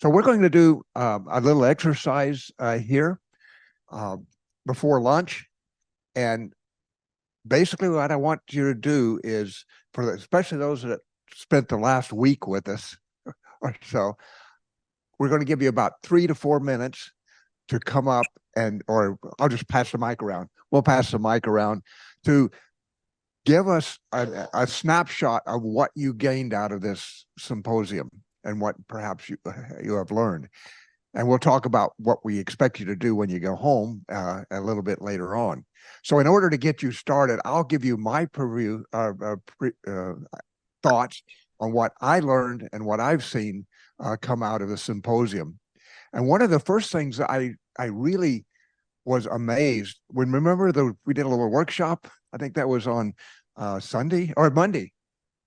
So we're going to do a little exercise here uh, before lunch. And basically what I want you to do is, especially those that spent the last week with us or so, we're going to give you about 3 to 4 minutes to come up or I'll just pass the mic around. We'll pass the mic around to give us a snapshot of what you gained out of this symposium and what perhaps you have learned. And we'll talk about what we expect you to do when you go home a little bit later on. So in order to get you started, I'll give you my thoughts on what I learned and what I've seen come out of the symposium. And one of the first things that I really was amazed when, remember, we did a little workshop. I think that was on Sunday or Monday.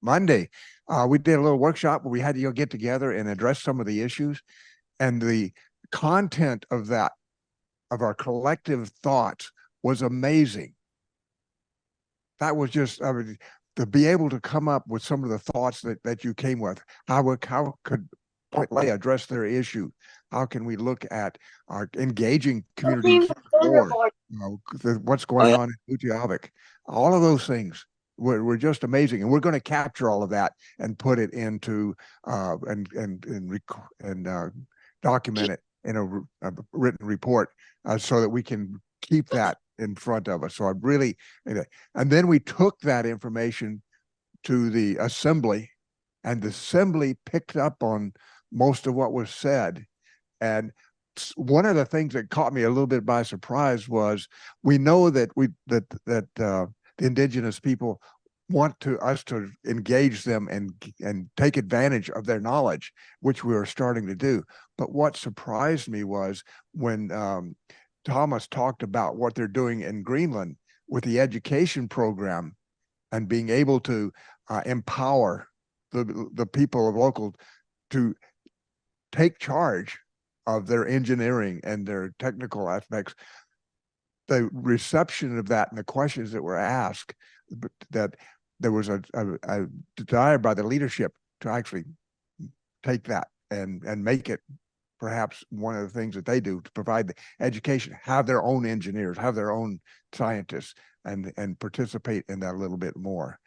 We did a little workshop where we had to get together and address some of the issues. And the content of our collective thoughts was amazing. That was just, to be able to come up with some of the thoughts that you came with. How could Point address their issue? How can we look at our engaging communities more? What's going on in Utqiagvik? All of those things were just amazing, and we're going to capture all of that and put it into and document it in a written report so that we can keep that in front of us. So I really, and then we took that information to the assembly, and the assembly picked up on most of what was said. And one of the things that caught me a little bit by surprise was we know that the indigenous people want us to engage them and take advantage of their knowledge, which we are starting to do. But what surprised me was when Thomas talked about what they're doing in Greenland with the education program and being able to empower the people of local to take charge of their engineering and their technical aspects. The reception of that and the questions that were asked, that there was a desire by the leadership to actually take that and make it perhaps one of the things that they do to provide the education, have their own engineers, have their own scientists, and participate in that a little bit more.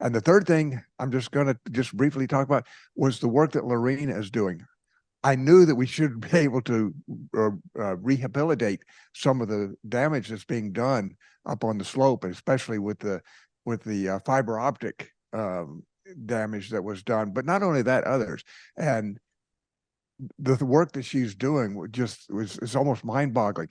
And the third thing I'm just going to briefly talk about was the work that Lorena is doing. I knew that we should be able to rehabilitate some of the damage that's being done up on the slope, especially with the fiber optic damage that was done. But not only that, others. And the work that she's doing is almost mind-boggling.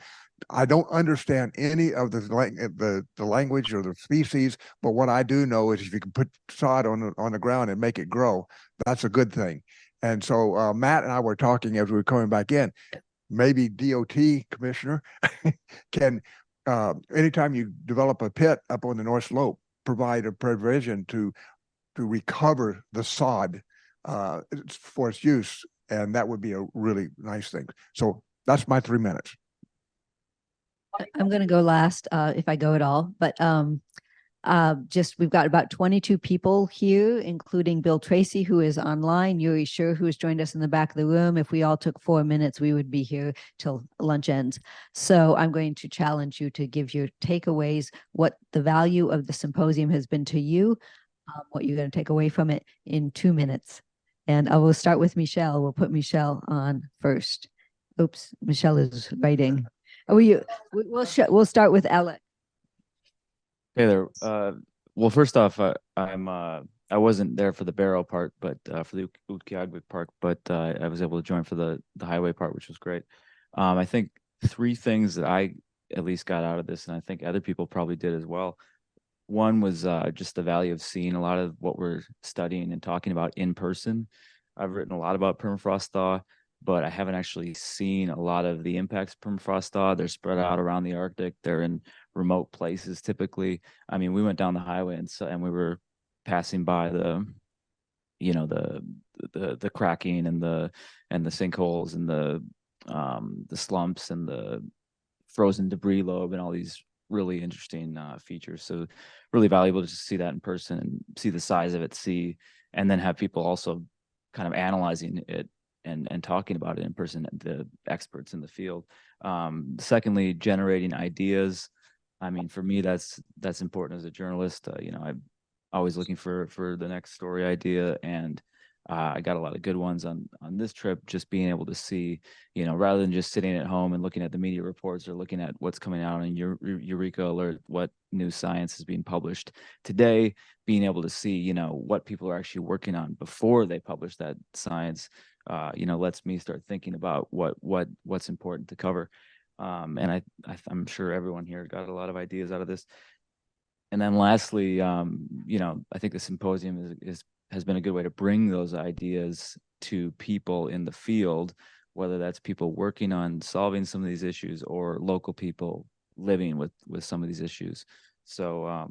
I don't understand any of the language or the species, but what I do know is if you can put sod on the ground and make it grow, that's a good thing. And so Matt and I were talking as we were coming back in. Maybe DOT commissioner can, anytime you develop a pit up on the North Slope, provide a provision to recover the sod for its use. And that would be a really nice thing. So that's my 3 minutes. I'm going to go last if I go at all, but we've got about 22 people here, including Bill Tracy, who is online, Yuri Scher, who has joined us in the back of the room. If we all took 4 minutes, we would be here till lunch ends. So I'm going to challenge you to give your takeaways, what the value of the symposium has been to you, what you're going to take away from it in 2 minutes. And I will start with Michelle. We'll put Michelle on first. Oops, Michelle is writing. We'll start with Alec. Hey there. Well, first off, I wasn't there for the barrel part, but for the Utqiagvik part, but I was able to join for the highway part, which was great. I think 3 things that I at least got out of this, and I think other people probably did as well. One was just the value of seeing a lot of what we're studying and talking about in person. I've written a lot about permafrost thaw, but I haven't actually seen a lot of the impacts of permafrost thaw. They're spread out around the Arctic. They're in remote places typically. I mean, we went down the highway and we were passing by the cracking and the sinkholes and the slumps and the frozen debris lobe and all these really interesting features. So really valuable to see that in person and see the size of it, and then have people also kind of analyzing it and talking about it in person, the experts in the field. Secondly, generating ideas. I mean, for me, that's important as a journalist. You know, I'm always looking for the next story idea, and I got a lot of good ones on this trip. Just being able to see, you know, rather than just sitting at home and looking at the media reports or looking at what's coming out in Eureka Alert, what new science is being published today, being able to see, you know, what people are actually working on before they publish that science, you know, lets me start thinking about what's important to cover. And I'm sure everyone here got a lot of ideas out of this. And then lastly, you know, I think the symposium has been a good way to bring those ideas to people in the field, whether that's people working on solving some of these issues or local people living with some of these issues. So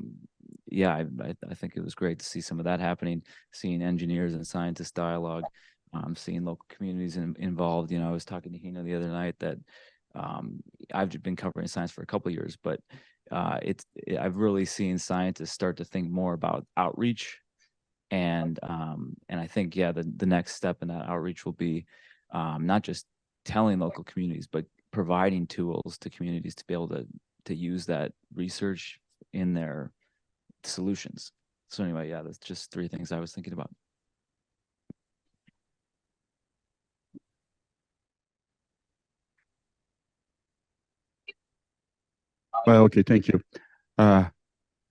yeah, I think it was great to see some of that happening, seeing engineers and scientists dialogue, seeing local communities involved. You know, I was talking to Hina the other night that I've been covering science for a couple of years, but I've really seen scientists start to think more about outreach, and I think, yeah, the next step in that outreach will be not just telling local communities, but providing tools to communities to be able to use that research in their solutions. So anyway, yeah, that's just 3 things I was thinking about. Well, okay, thank you. I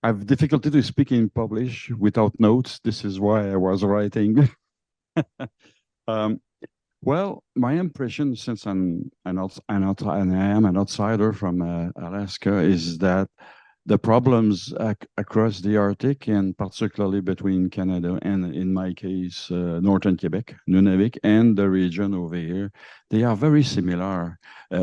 have difficulty to speak in Polish without notes. This is why I was writing. Well, my impression, since I'm an outsider from Alaska, is that the problems across the Arctic, and particularly between Canada and, in my case, northern Quebec, Nunavik, and the region over here, they are very similar,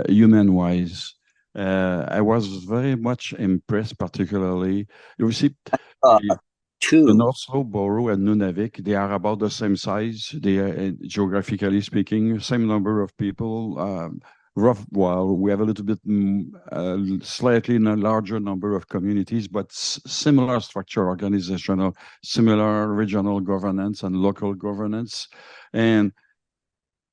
human-wise. I was very much impressed, particularly, you see, the North Slope Borough and Nunavik, they are about the same size. They are, geographically speaking, same number of people. Well, we have a little bit slightly larger number of communities, but similar structure, organizational, similar regional governance and local governance, and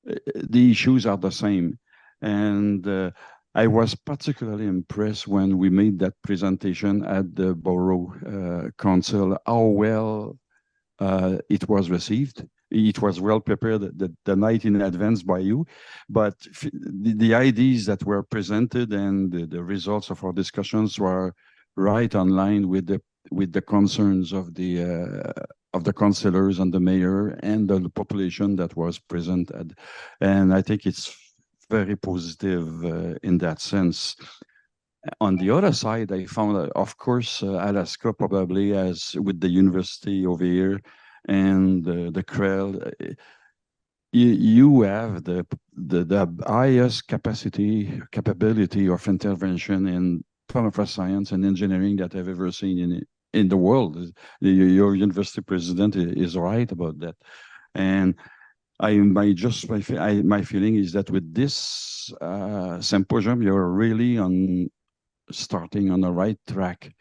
the issues are the same. And I was particularly impressed when we made that presentation at the Borough Council, how well it was received. It was well prepared the night in advance by you, but the ideas that were presented and the results of our discussions were right on line with the concerns of the councillors and the mayor and the population that was present. And I think it's very positive in that sense. On the other side, I found, of course, Alaska probably, as with the university over here and the CREL, you have the highest capability of intervention in permafrost science and engineering that I've ever seen in the world. Your university president is right about that. And my feeling is that with this symposium, you're really starting on the right track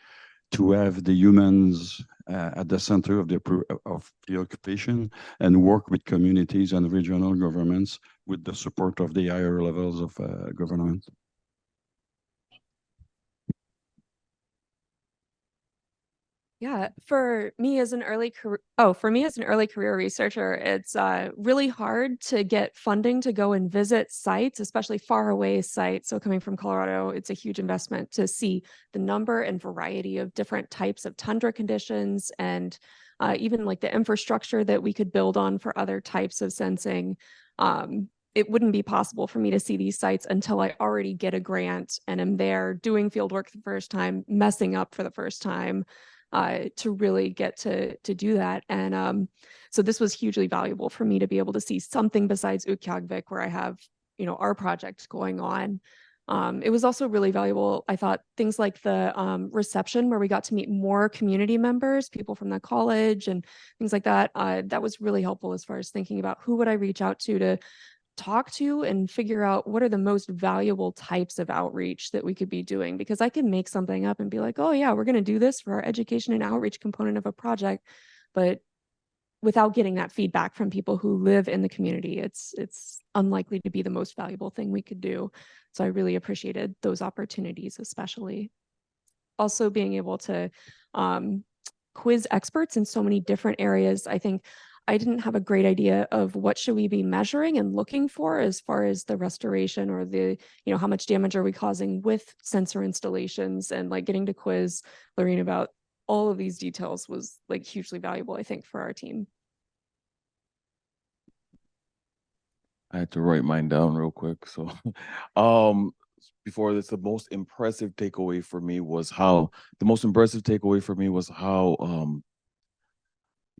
to have the humans at the center of the occupation and work with communities and regional governments with the support of the higher levels of government. Yeah, for me as an early career researcher, it's really hard to get funding to go and visit sites, especially far away sites. So coming from Colorado, it's a huge investment to see the number and variety of different types of tundra conditions, and even like the infrastructure that we could build on for other types of sensing. It wouldn't be possible for me to see these sites until I already get a grant and am there doing field work the first time, messing up for the first time. To really get to do that. And so this was hugely valuable for me to be able to see something besides Utqiagvik, where I have, you know, our project going on. It was also really valuable, I thought, things like the reception, where we got to meet more community members, people from the college and things like that. That was really helpful as far as thinking about who would I reach out to talk to and figure out what are the most valuable types of outreach that we could be doing, because I can make something up and be like, oh yeah, we're going to do this for our education and outreach component of a project, but without getting that feedback from people who live in the community, it's unlikely to be the most valuable thing we could do. So I really appreciated those opportunities, especially. Also being able to quiz experts in so many different areas. I think I didn't have a great idea of what should we be measuring and looking for as far as the restoration or the, you know, how much damage are we causing with sensor installations, and like getting to quiz, learning about all of these details was like hugely valuable, I think, for our team. I had to write mine down real quick. So, before this, the most impressive takeaway for me was how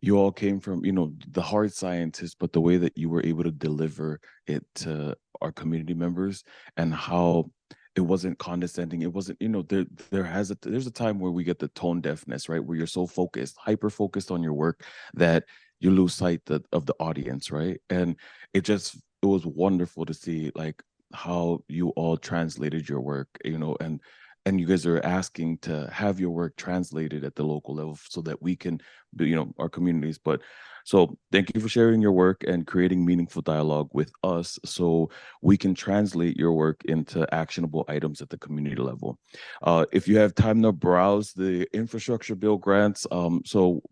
you all came from, you know, the hard scientists, but the way that you were able to deliver it to our community members, and how it wasn't condescending. It wasn't, you know, there's a time where we get the tone deafness, right? Where you're so focused, hyper focused on your work that you lose sight of the audience, right? And it was wonderful to see like how you all translated your work, you know, and you guys are asking to have your work translated at the local level so that we can, you know, our communities. But so thank you for sharing your work and creating meaningful dialogue with us so we can translate your work into actionable items at the community level. If you have time to browse the infrastructure bill grants, so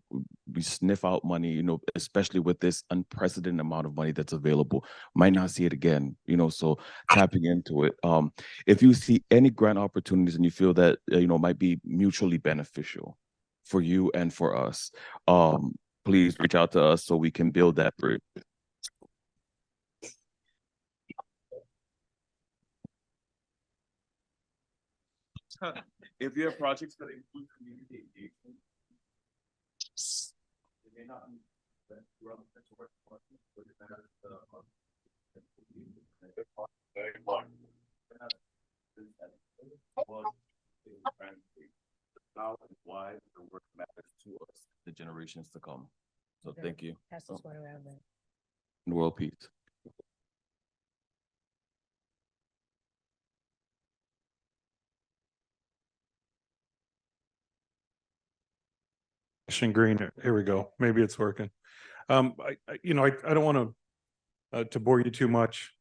we sniff out money, you know, especially with this unprecedented amount of money that's available, might not see it again, you know, so tapping into it. If you see any grant opportunities and you feel that, you know, might be mutually beneficial for you and for us, please reach out to us so we can build that bridge. If you have projects that include community engagement, it may not be that relevant to work, but it matters how and why the work matters to us, the generations to come. So thank you. Pass this one around then. And world peace. Green, here we go. Maybe it's working. I don't want to bore you too much.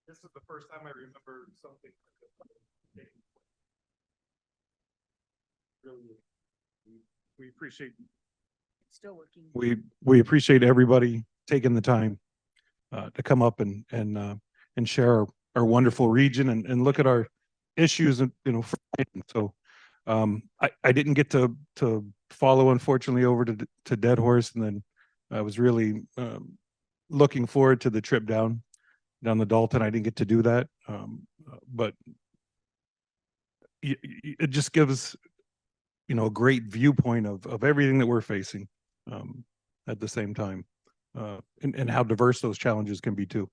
This is the first time I remember something like this. Really, we appreciate. Still working. We appreciate everybody taking the time to come up and share our wonderful region and look at our issues, and you know. So I didn't get to follow, unfortunately, over to Dead Horse, and then I was really looking forward to the trip down the Dalton. I didn't get to do that, but it just gives, you know, a great viewpoint of everything that we're facing at the same time, and how diverse those challenges can be too.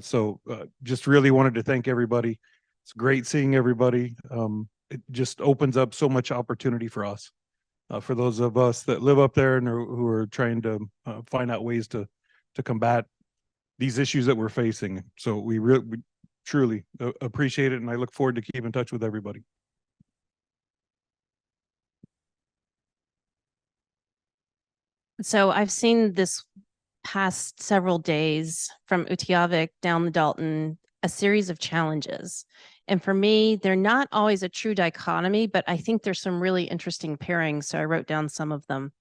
So just really wanted to thank everybody. It's great seeing everybody. It just opens up so much opportunity for us, for those of us that live up there and who are trying to find out ways to combat these issues that we're facing. So we truly appreciate it, and I look forward to keep in touch with everybody. So I've seen this past several days from Utiavik down the Dalton, a series of challenges. And for me, they're not always a true dichotomy, but I think there's some really interesting pairings. So I wrote down some of them.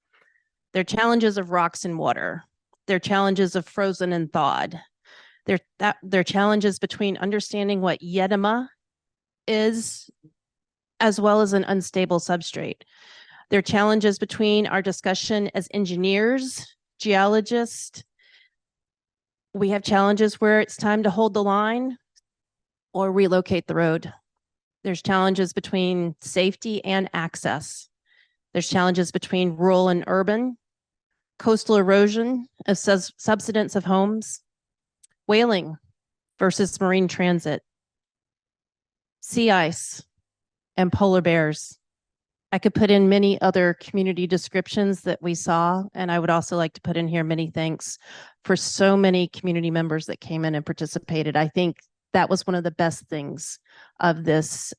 They're challenges of rocks and water. They're challenges of frozen and thawed. They're challenges between understanding what Yedema is, as well as an unstable substrate. There are challenges between our discussion as engineers, geologists. We have challenges where it's time to hold the line or relocate the road. There's challenges between safety and access. There's challenges between rural and urban, coastal erosion of subsidence of homes, whaling versus marine transit, sea ice, and polar bears. I could put in many other community descriptions that we saw, and I would also like to put in here many thanks for so many community members that came in and participated. I think that was one of the best things of this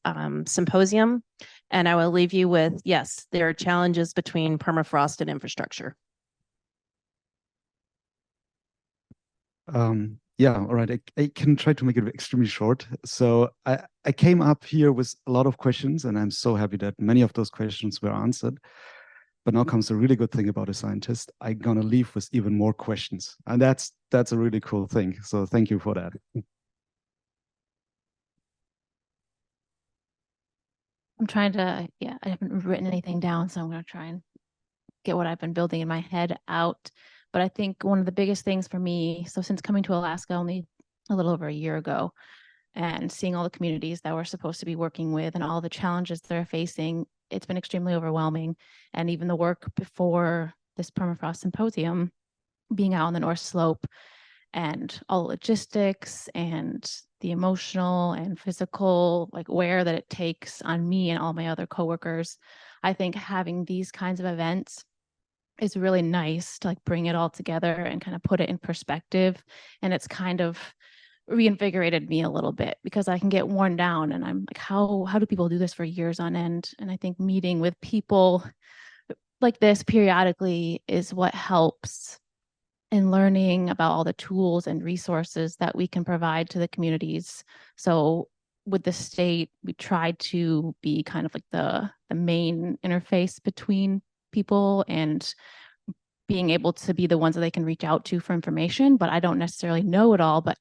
symposium. And I will leave you with, yes, there are challenges between permafrost and infrastructure. Yeah, all right. I can try to make it extremely short. So I came up here with a lot of questions, and I'm so happy that many of those questions were answered. But now comes a really good thing about a scientist. I'm gonna leave with even more questions, and that's a really cool thing. So thank you for that. I'm trying to, yeah, I haven't written anything down, so I'm going to try and get what I've been building in my head out. But I think one of the biggest things for me, so since coming to Alaska only a little over a year ago, and seeing all the communities that we're supposed to be working with and all the challenges they're facing, it's been extremely overwhelming. And even the work before this permafrost symposium, being out on the North Slope and all the logistics and the emotional and physical like wear that it takes on me and all my other coworkers, I think having these kinds of events is really nice to like bring it all together and kind of put it in perspective. And it's kind of reinvigorated me a little bit because I can get worn down and I'm like, how do people do this for years on end? And I think meeting with people like this periodically is what helps in learning about all the tools and resources that we can provide to the communities. So with the state, we try to be kind of like the main interface between people and being able to be the ones that they can reach out to for information, but I don't necessarily know it all, but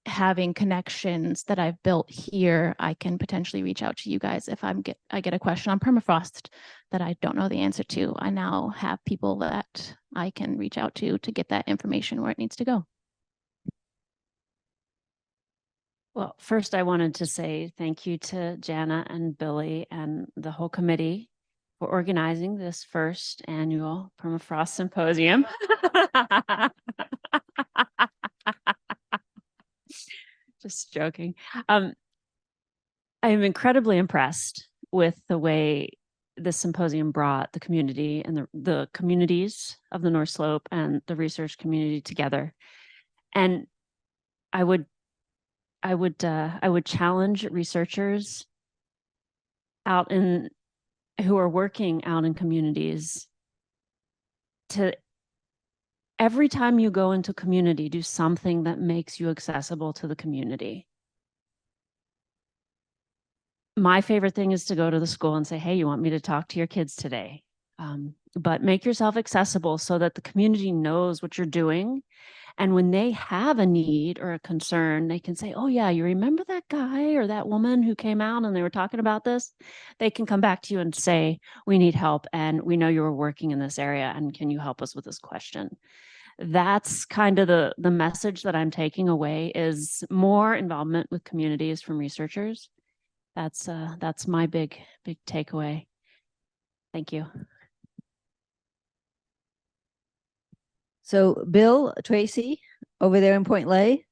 having connections that I've built here, I can potentially reach out to you guys if I get a question on permafrost that I don't know the answer to. I now have people that I can reach out to get that information where it needs to go. Well, first I wanted to say thank you to Jana and Billy and the whole committee for organizing this first annual Permafrost Symposium. Just joking. I am incredibly impressed with the way the symposium brought the community and the communities of the North Slope and the research community together. And I would challenge researchers out in who are working out in communities to every time you go into community, do something that makes you accessible to the community. My favorite thing is to go to the school and say, hey, you want me to talk to your kids today? But make yourself accessible so that the community knows what you're doing. And when they have a need or a concern, they can say, oh yeah, you remember that guy or that woman who came out and they were talking about this? They can come back to you and say, we need help. And we know you were working in this area. And can you help us with this question? That's kind of the message that I'm taking away is more involvement with communities from researchers. That's my big takeaway. Thank you. So Bill, Tracy, over there in Point Lay,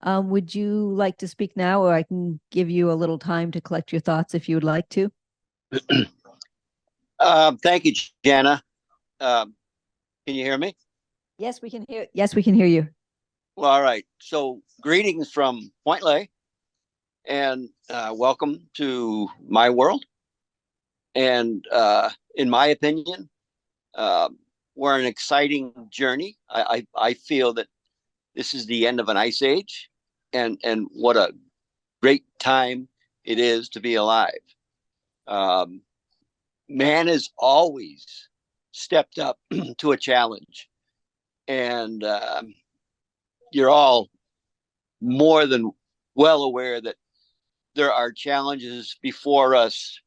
would you like to speak now, or I can give you a little time to collect your thoughts if you would like to? Thank you, Jana. Can you hear me? Yes, we can hear. Yes, we can hear you. Well, all right. So greetings from Point Lay and welcome to my world. And in my opinion, we're on an exciting journey. I feel that this is the end of an ice age, and what a great time it is to be alive. Man has always stepped up to a challenge, and you're all more than well aware that there are challenges before us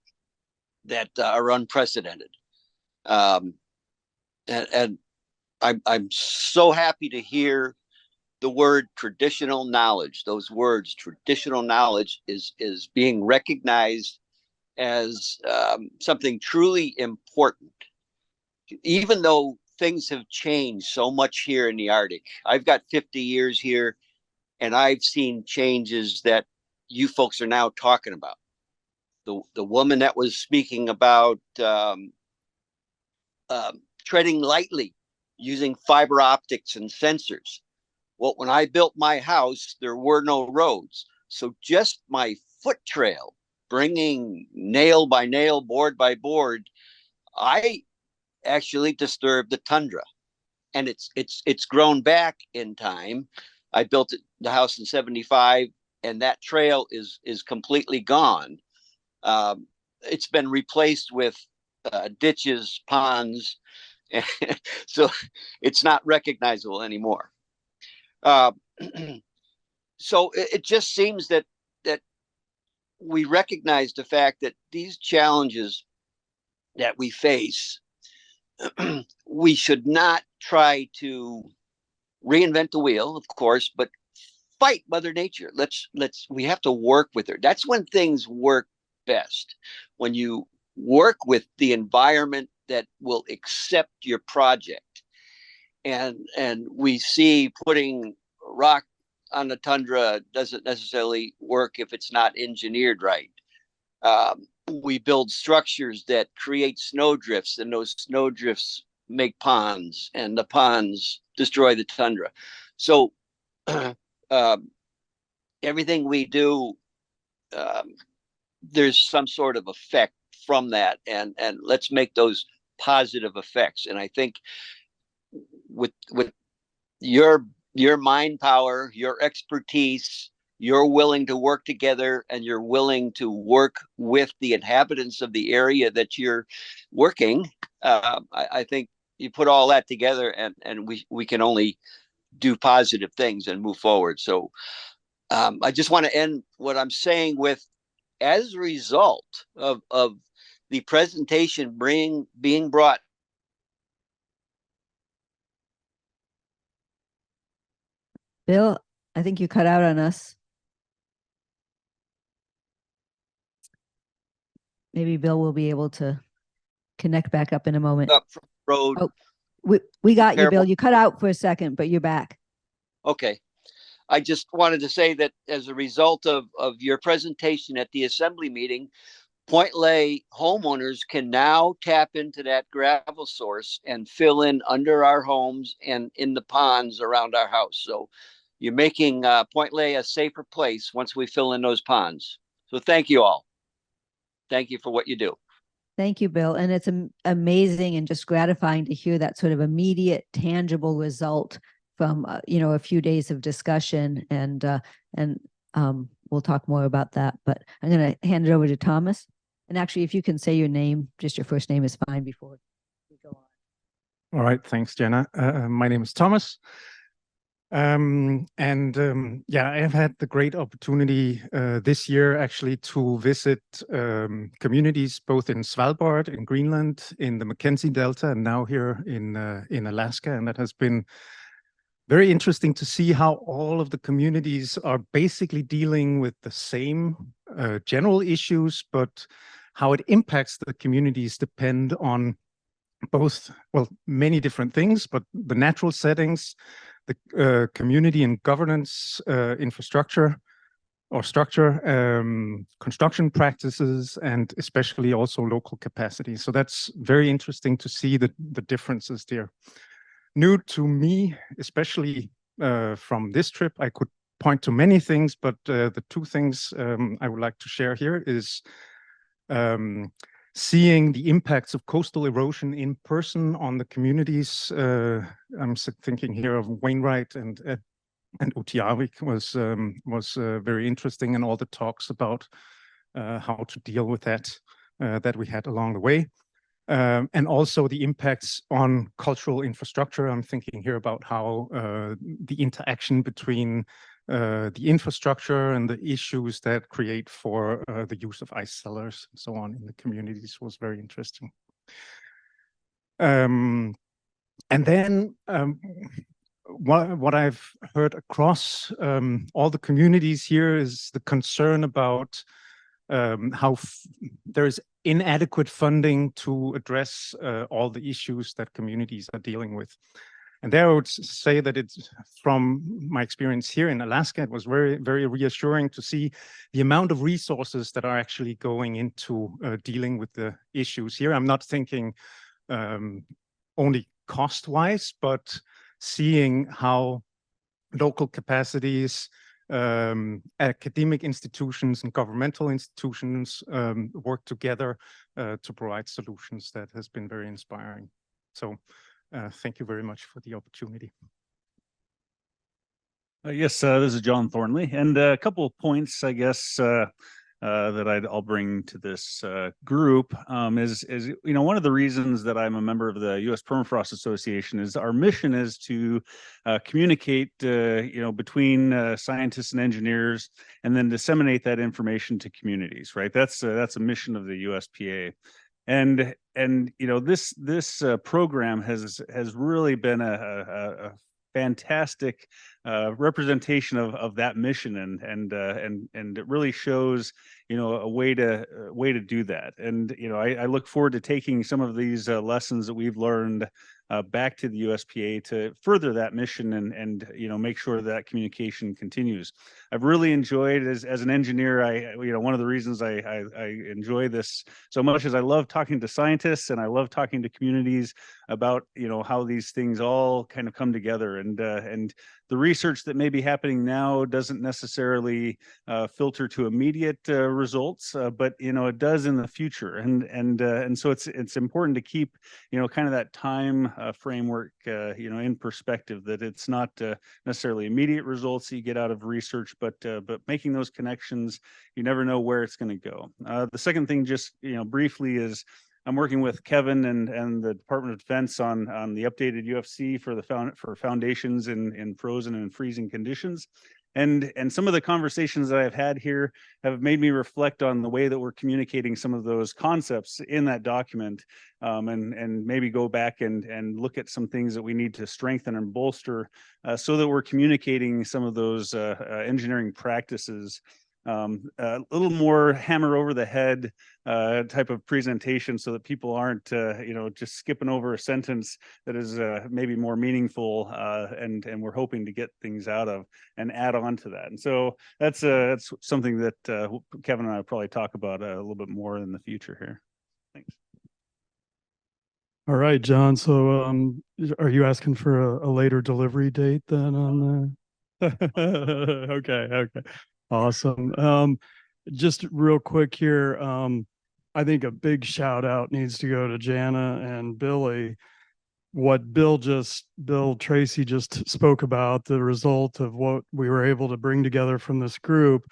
that are unprecedented. And I'm so happy to hear the word traditional knowledge. Those words, traditional knowledge, is being recognized as something truly important. Even though things have changed so much here in the Arctic, I've got 50 years here, and I've seen changes that you folks are now talking about. The woman that was speaking about treading lightly using fiber optics and sensors. Well, when I built my house, there were no roads. So just my foot trail, bringing nail by nail, board by board, I actually disturbed the tundra, and it's grown back in time. I built the house in '75, and that trail is completely gone. It's been replaced with ditches, ponds, so it's not recognizable anymore. Uh, so it just seems that we recognize the fact that these challenges that we face, we should not try to reinvent the wheel, of course, but fight Mother Nature. We have to work with her. That's when things work best. When you work with the environment that will accept your project. And we see putting rock on the tundra doesn't necessarily work if it's not engineered right. We build structures that create snowdrifts, and those snowdrifts make ponds, and the ponds destroy the tundra. So everything we do, there's some sort of effect from that, and let's make those positive effects. And I think with your mind power, your expertise, you're willing to work together, and you're willing to work with the inhabitants of the area that you're working. I think you put all that together, and we can only do positive things and move forward. So I just want to end what I'm saying with, as a result of the presentation being brought. Bill, I think you cut out on us. Maybe Bill will be able to connect back up in a moment. Up from the road. Oh, we got you, Terrible. Bill. You cut out for a second, but you're back. Okay. I just wanted to say that as a result of your presentation at the assembly meeting, Point Lay homeowners can now tap into that gravel source and fill in under our homes and in the ponds around our house. So you're making Point Lay a safer place once we fill in those ponds. So thank you all. Thank you for what you do. Thank you, Bill. And it's amazing and just gratifying to hear that sort of immediate, tangible result from a few days of discussion. And we'll talk more about that. But I'm going to hand it over to Thomas. And actually, if you can say your name, just your first name is fine before we go on. All right, thanks, Jenna. My name is Thomas. Yeah, I have had the great opportunity this year actually to visit communities both in Svalbard, in Greenland, in the Mackenzie Delta, and now here in Alaska. And that has been very interesting to see how all of the communities are basically dealing with the same general issues, but how it impacts the communities depend on both, well, many different things, but the natural settings, the community and governance infrastructure or structure, construction practices, and especially also local capacity. So that's very interesting to see the differences there. New to me, especially from this trip, I could point to many things, but the two things I would like to share here is seeing the impacts of coastal erosion in person on the communities. I'm thinking here of Wainwright and Utqiagvik was very interesting, and all the talks about how to deal with that that we had along the way. And also the impacts on cultural infrastructure. I'm thinking here about how the interaction between the infrastructure and the issues that create for the use of ice cellars and so on in the communities was very interesting. And then what I've heard across all the communities here is the concern about how there is inadequate funding to address all the issues that communities are dealing with. And there I would say that it's, from my experience here in Alaska, it was very, very reassuring to see the amount of resources that are actually going into dealing with the issues here. I'm not thinking only cost-wise, but seeing how local capacities, academic institutions and governmental institutions work together to provide solutions. That has been very inspiring. So thank you very much for the opportunity. Yes, this is John Thornley, and a couple of points, I guess, that I'll bring to this group is one of the reasons that I'm a member of the U.S. Permafrost Association is our mission is to communicate, between scientists and engineers, and then disseminate that information to communities. Right, that's a mission of the USPA. And this program has really been a fantastic representation of that mission, and it really shows a way to do that. And I look forward to taking some of these lessons that we've learned back to the USPA to further that mission and make sure that communication continues. I've really enjoyed as an engineer. One of the reasons I enjoy this so much is I love talking to scientists, and I love talking to communities about how these things all kind of come together, and the research that may be happening now doesn't necessarily filter to immediate results, but it does in the future, and so it's important to keep kind of that time framework in perspective, that it's not necessarily immediate results that you get out of research, but making those connections, you never know where it's going to go. The second thing, just briefly, is I'm working with Kevin and the Department of Defense on the updated UFC for foundations in frozen and freezing conditions. And some of the conversations that I've had here have made me reflect on the way that we're communicating some of those concepts in that document, and maybe go back and look at some things that we need to strengthen and bolster, so that we're communicating some of those engineering practices a little more hammer over the head type of presentation, so that people aren't just skipping over a sentence that is maybe more meaningful, and we're hoping to get things out of and add on to that. And so that's something that Kevin and I will probably talk about a little bit more in the future here. Thanks. All right, John. So are you asking for a later delivery date then on the okay. Awesome. Just real quick here, I think a big shout out needs to go to Jana and Billy. What Bill Tracy just spoke about, the result of what we were able to bring together from this group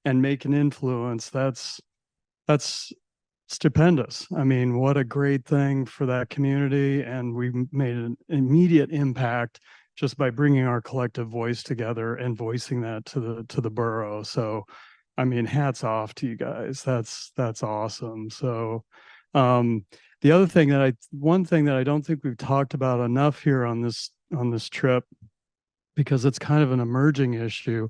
and make an influence, that's stupendous. I mean, what a great thing for that community. And we made an immediate impact just by bringing our collective voice together and voicing that to the borough. So, I mean, hats off to you guys. That's awesome. So, the other thing one thing that I don't think we've talked about enough here on this trip, because it's kind of an emerging issue.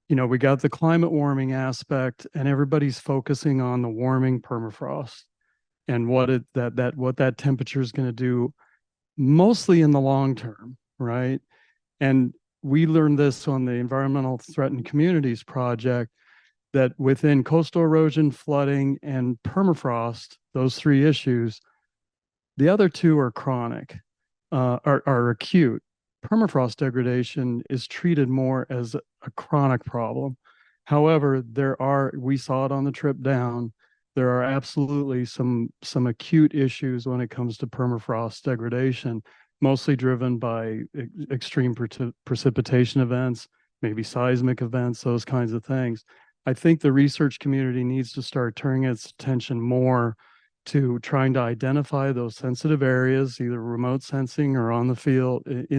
We got the climate warming aspect, and everybody's focusing on the warming permafrost and what that temperature is going to do, mostly in the long term. Right. And we learned this on the Environmental Threatened Communities Project, that within coastal erosion, flooding, and permafrost, those three issues, the other two are chronic, are acute. Permafrost degradation is treated more as a chronic problem. However, we saw it on the trip down, there are absolutely some acute issues when it comes to permafrost degradation, mostly driven by extreme precipitation events, maybe seismic events, those kinds of things. I think the research community needs to start turning its attention more to trying to identify those sensitive areas, either remote sensing or in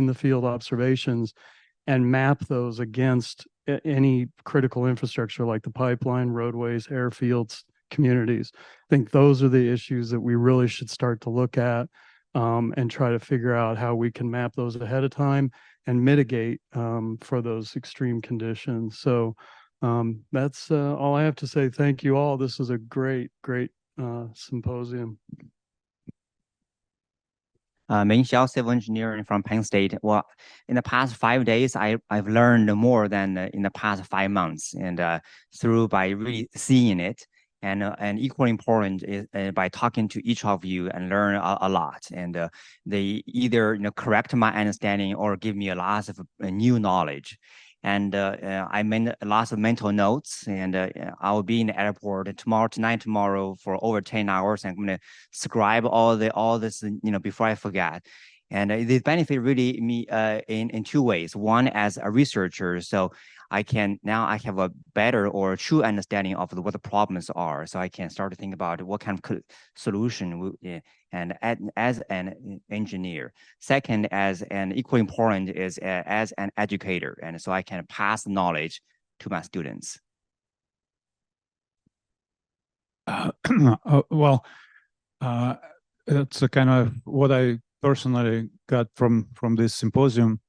the field observations, and map those against any critical infrastructure like the pipeline, roadways, airfields, communities. I think those are the issues that we really should start to look at, and try to figure out how we can map those ahead of time and mitigate for those extreme conditions. So that's all I have to say. Thank you all. This is a great symposium. Ming Xiao, civil engineering from Penn State. Well, in the past 5 days, I've learned more than in the past 5 months, and by really seeing it. And equally important is by talking to each of you and learn a lot. And they either correct my understanding or give me a lot of new knowledge. And I made lots of mental notes, and I will be in the airport tomorrow for over 10 hours. I'm going to scribe all this, before I forget. And this benefit really me in two ways. One, as a researcher, so I have a better or true understanding of what the problems are. So I can start to think about what kind of solution and as an engineer. Second, as an equally important is as an educator. And so I can pass knowledge to my students. It's a kind of what I personally got from this symposium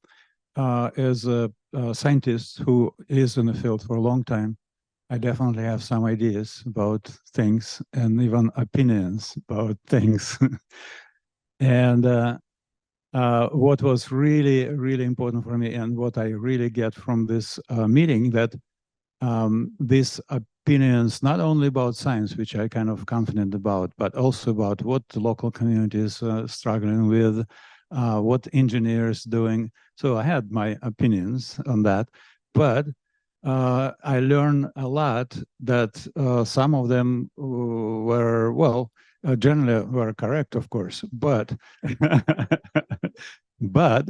as a scientist who is in the field for a long time. I definitely have some ideas about things and even opinions about things. And what was really, really important for me, and what I really get from this meeting, that these opinions, not only about science, which I kind of confident about, but also about what the local community is struggling with, what engineers doing. So I had my opinions on that, but I learned a lot that some of them were, well, generally were correct, of course, but but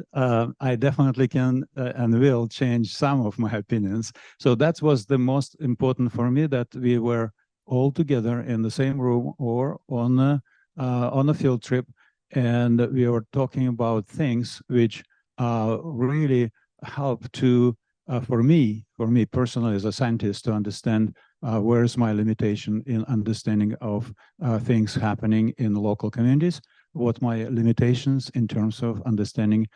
I definitely can and will change some of my opinions. So that was the most important for me, that we were all together in the same room or on a field trip, and we were talking about things which really help to for me personally as a scientist to understand where's my limitation in understanding of things happening in local communities, what my limitations in terms of understanding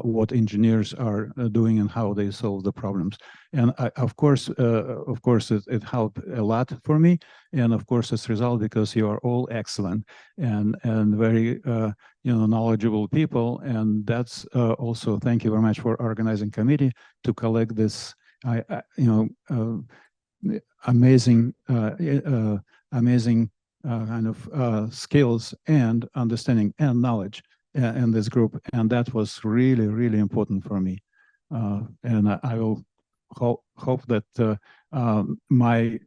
what engineers are doing and how they solve the problems. And of course, it helped a lot for me. And of course, as a result, because you are all excellent and very knowledgeable people. And that's also, thank you very much for organizing committee to collect this amazing kind of skills and understanding and knowledge in this group. And that was really, really important for me. And I will hope that my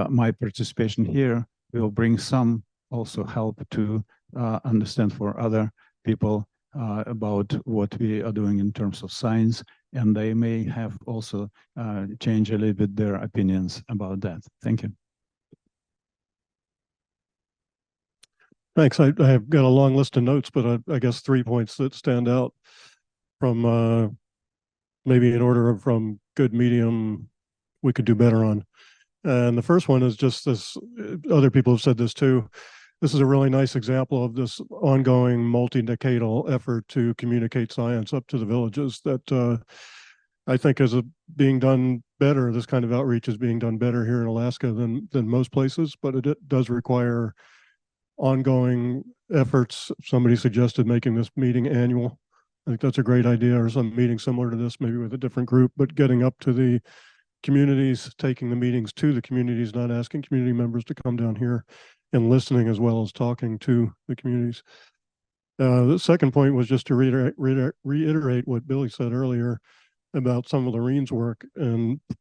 my participation here will bring some also help to understand for other people about what we are doing in terms of science, and they may have also changed a little bit their opinions about that. Thank you. Thanks. I have got a long list of notes, but I guess 3 points that stand out from maybe in order from good, medium, we could do better on. And the first one is just this, other people have said this too, this is a really nice example of this ongoing multi-decadal effort to communicate science up to the villages that I think is being done better. This kind of outreach is being done better here in Alaska than most places, but it does require ongoing efforts. Somebody suggested making this meeting annual. I think that's a great idea, or some meeting similar to this, maybe with a different group, but getting up to the communities, taking the meetings to the communities, not asking community members to come down here, and listening as well as talking to the communities. The second point was just to reiterate what Billy said earlier about some of Loreen's work,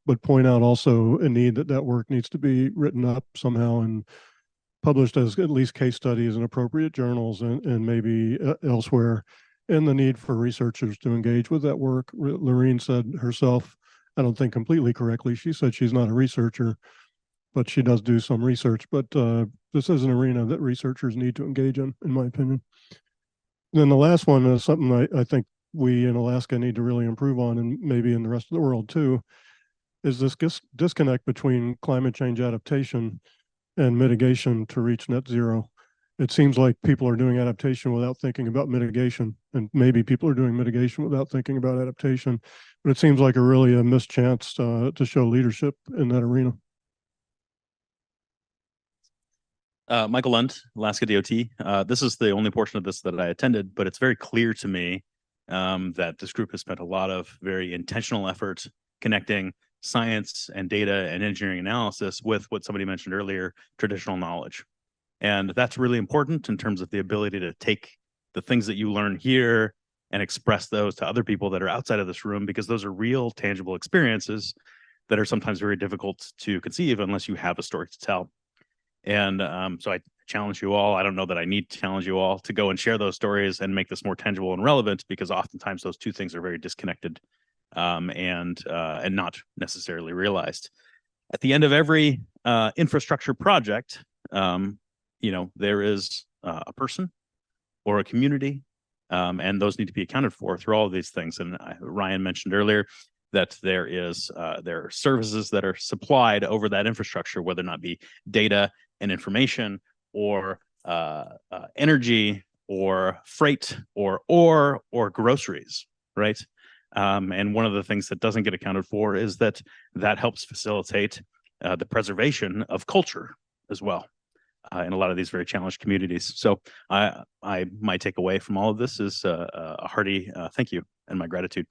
but point out also a need that work needs to be written up somehow and published as at least case studies in appropriate journals and maybe elsewhere, and the need for researchers to engage with that work. Loreen said herself, I don't think completely correctly, she said she's not a researcher, but she does do some research. But this is an arena that researchers need to engage in my opinion. And then the last one is something I think we in Alaska need to really improve on, and maybe in the rest of the world too, is this disconnect between climate change adaptation and mitigation to reach net zero. It seems like people are doing adaptation without thinking about mitigation, and maybe people are doing mitigation without thinking about adaptation. But it seems like a missed chance to show leadership in that arena. Michael Lund, Alaska DOT. This is the only portion of this that I attended, but it's very clear to me that this group has spent a lot of very intentional effort connecting science and data and engineering analysis with what somebody mentioned earlier, traditional knowledge. And that's really important in terms of the ability to take the things that you learn here and express those to other people that are outside of this room, because those are real, tangible experiences that are sometimes very difficult to conceive unless you have a story to tell. And so I challenge you all. I don't know that I need to challenge you all to go and share those stories and make this more tangible and relevant, because oftentimes those two things are very disconnected and not necessarily realized. At the end of every infrastructure project, there is a person or a community, and those need to be accounted for through all of these things. And Ryan mentioned earlier that there are services that are supplied over that infrastructure, whether or not be data and information, or energy, or freight, or groceries, right? And one of the things that doesn't get accounted for is that helps facilitate the preservation of culture as well in a lot of these very challenged communities. So my takeaway from all of this is a hearty thank you and my gratitude.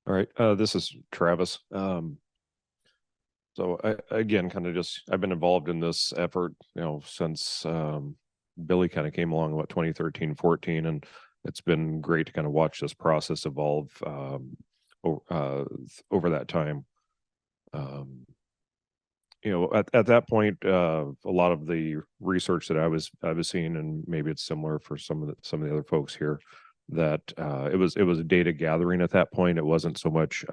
All right, this is Travis. So again, I've been involved in this effort, since Billy kind of came along, 2013, 14, and it's been great to kind of watch this process evolve over that time. At that point, a lot of the research that I was seeing, and maybe it's similar for some of the other folks here, that it was data gathering at that point. It wasn't so much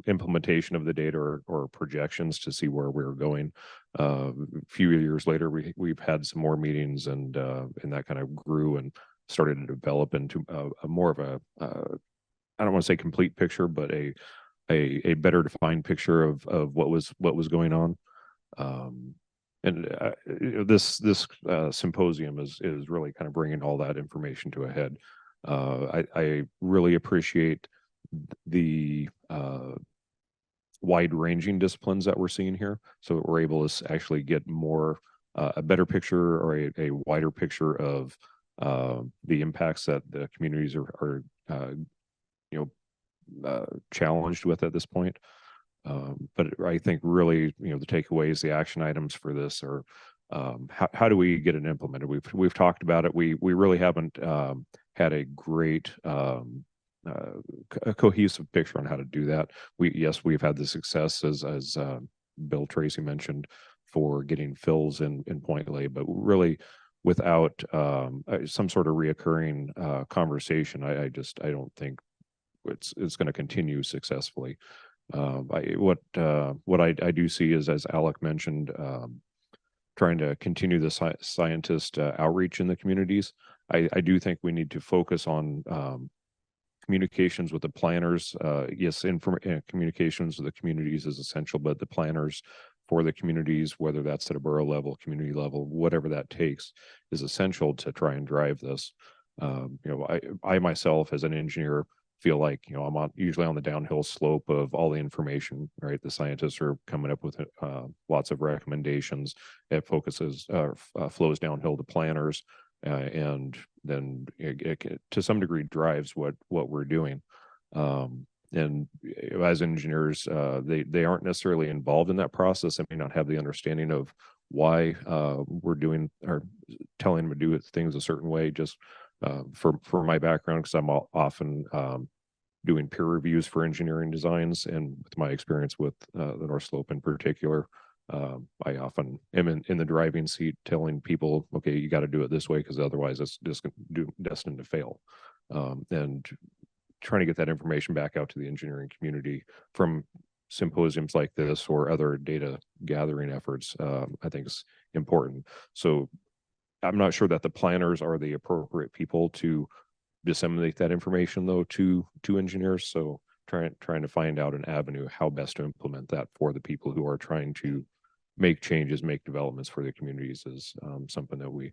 implementation of the data or projections to see where we were going. A few years later, we've had some more meetings, and that kind of grew and started to develop into a more of a I don't want to say complete picture, but a better defined picture of what was going on. This symposium is really kind of bringing all that information to a head. I really appreciate the wide-ranging disciplines that we're seeing here, so that we're able to actually get a better picture, or a wider picture of the impacts that the communities are challenged with at this point. But I think really, the takeaways, the action items for this are, how do we get it implemented? We've talked about it. We really haven't had a great a cohesive picture on how to do that. We've had the success, as Bill Tracy mentioned, for getting fills in Point Lay, but really without some sort of reoccurring conversation, I don't think it's going to continue successfully. What I do see is, as Alec mentioned, trying to continue the scientist outreach in the communities. I do think we need to focus on communications with the planners. Yes, communications with the communities is essential, but the planners for the communities, whether that's at a borough level, community level, whatever that takes, is essential to try and drive this. I myself, as an engineer, feel like I'm usually on the downhill slope of all the information, right? The scientists are coming up with lots of recommendations. It flows downhill to planners, and then it to some degree drives what we're doing. And as engineers, they aren't necessarily involved in that process. They may not have the understanding of why we're doing or telling them to do things a certain way. Just for my background, because I'm often doing peer reviews for engineering designs, and with my experience with the North Slope in particular, I often am in the driving seat telling people, okay, you got to do it this way, because otherwise it's just destined to fail. And trying to get that information back out to the engineering community from symposiums like this or other data gathering efforts, I think is important. So I'm not sure that the planners are the appropriate people to disseminate that information, though, to engineers. So trying to find out an avenue how best to implement that for the people who are trying to make changes, make developments for the communities is something that we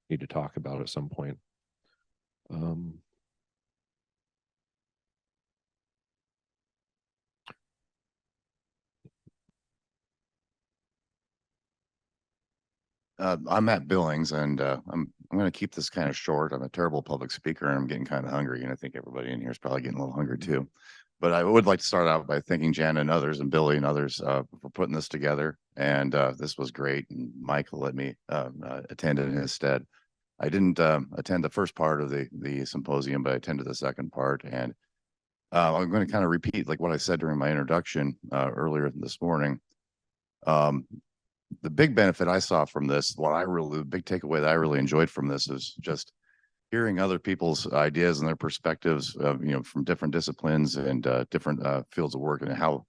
need to talk about at some point. I'm Matt Billings, and I'm going to keep this kind of short. I'm a terrible public speaker, and I'm getting kind of hungry, and I think everybody in here is probably getting a little hungry too. But I would like to start out by thanking Jan and others, and Billy and others, for putting this together. And this was great. And Michael let me attend in his stead. I didn't attend the first part of the symposium, but I attended the second part, and I'm going to kind of repeat like what I said during my introduction earlier this morning. The big benefit I saw from this, the big takeaway that I really enjoyed from this is just hearing other people's ideas and their perspectives, from different disciplines and different fields of work, and how,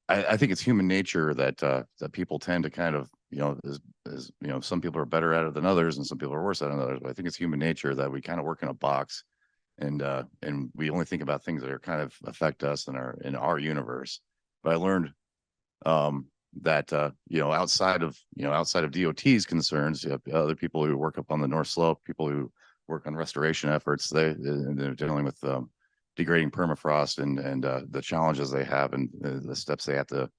I think it's human nature that that people tend to kind of, some people are better at it than others, and some people are worse at it than others. But I think it's human nature that we kind of work in a box, and we only think about things that are kind of affect us in our universe. But I learned that outside of DOT's concerns, other people who work up on the North Slope, people who work on restoration efforts, they're dealing with degrading permafrost and the challenges they have and the steps they have to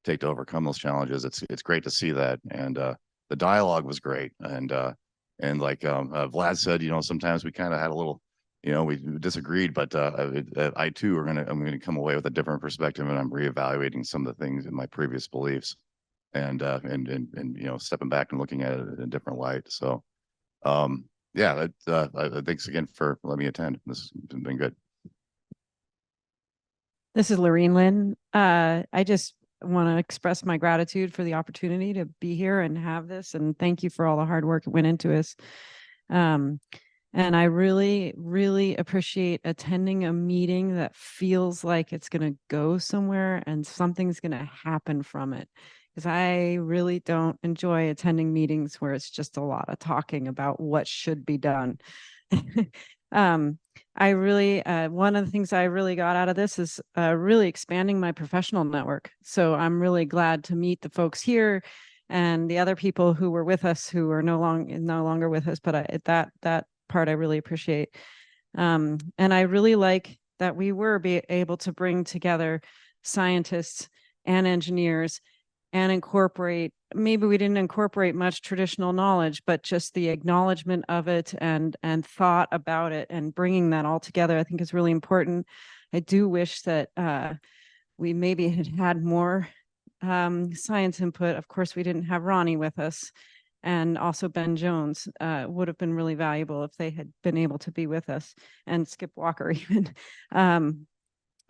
take to overcome those challenges. It's great to see that, and the dialogue was great, and like Vlad said, sometimes we kind of had a little, we disagreed, but I too I'm gonna come away with a different perspective, and I'm reevaluating some of the things in my previous beliefs, and stepping back and looking at it in a different light. So, yeah, thanks again for letting me attend. This has been good. This is Lorene Lynn. I just want to express my gratitude for the opportunity to be here and have this, and thank you for all the hard work that went into this. And I really, really appreciate attending a meeting that feels like it's going to go somewhere and something's going to happen from it. Because I really don't enjoy attending meetings where it's just a lot of talking about what should be done. I really, one of the things I really got out of this is really expanding my professional network. So I'm really glad to meet the folks here and the other people who were with us who are no longer with us. But that part I really appreciate. And I really like that we were able to bring together scientists and engineers and incorporate, maybe we didn't incorporate much traditional knowledge, but just the acknowledgement of it and thought about it and bringing that all together, I think is really important. I do wish that we maybe had more science input. Of course, we didn't have Ronnie with us, and also Ben Jones would have been really valuable if they had been able to be with us, and Skip Walker even.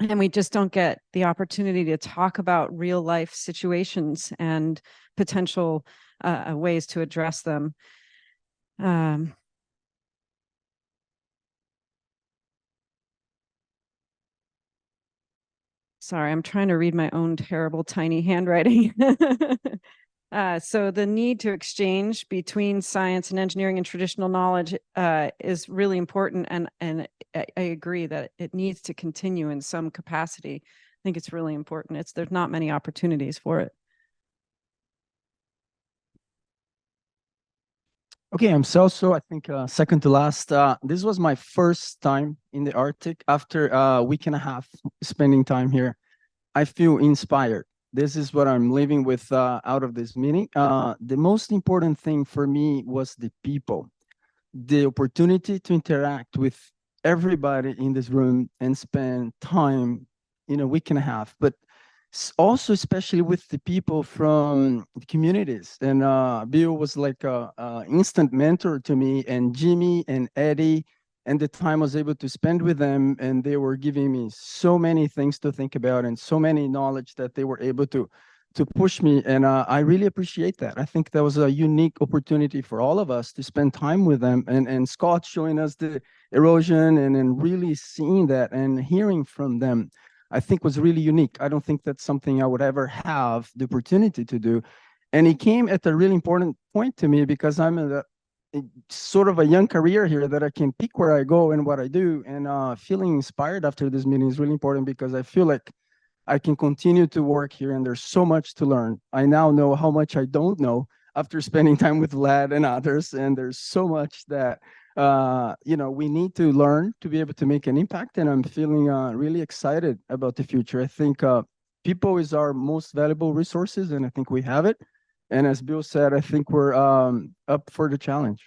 And we just don't get the opportunity to talk about real life situations and potential ways to address them. Sorry, I'm trying to read my own terrible tiny handwriting. So the need to exchange between science and engineering and traditional knowledge is really important. And I agree that it needs to continue in some capacity. I think it's really important. There's not many opportunities for it. Okay, I'm Celso. I think second to last. This was my first time in the Arctic after a week and a half spending time here. I feel inspired. This is what I'm leaving with out of this meeting. The most important thing for me was the people, the opportunity to interact with everybody in this room and spend time in a week and a half, but also especially with the people from the communities. And Bill was like a instant mentor to me, and Jimmy and Eddie, and the time I was able to spend with them, and they were giving me so many things to think about and so many knowledge that they were able to push me. And I really appreciate that. I think that was a unique opportunity for all of us to spend time with them, and Scott showing us the erosion and really seeing that and hearing from them, I think was really unique. I don't think that's something I would ever have the opportunity to do. And it came at a really important point to me because I'm in sort of a young career here that I can pick where I go and what I do. And feeling inspired after this meeting is really important because I feel like I can continue to work here and there's so much to learn. I now know how much I don't know after spending time with Vlad and others. And there's so much that, we need to learn to be able to make an impact. And I'm feeling really excited about the future. I think people is our most valuable resources, and I think we have it. And as Bill said, I think we're up for the challenge.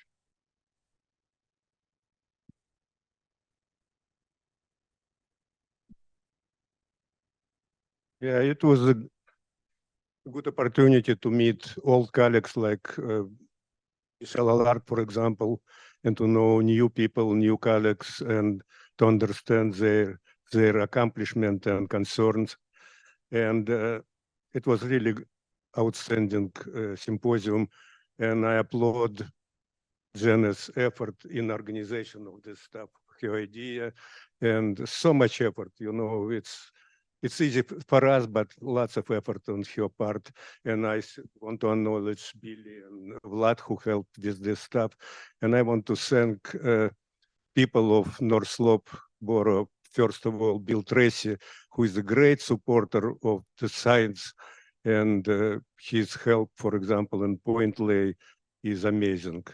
Yeah, it was a good opportunity to meet old colleagues like art, for example, and to know new people, new colleagues, and to understand their accomplishment and concerns. And it was really outstanding symposium, and I applaud Jenna's effort in organization of this stuff, her idea, and so much effort. You know, it's easy for us, but lots of effort on her part. And I want to acknowledge Billy and Vlad who helped with this stuff. And I want to thank people of North Slope Borough. First of all, Bill Tracy, who is a great supporter of the science, and his help, for example, in Point Lay is amazing.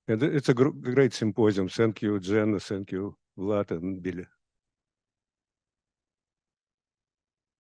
And it's a great symposium. Thank you, Jen. Thank you, Vlad and Billy.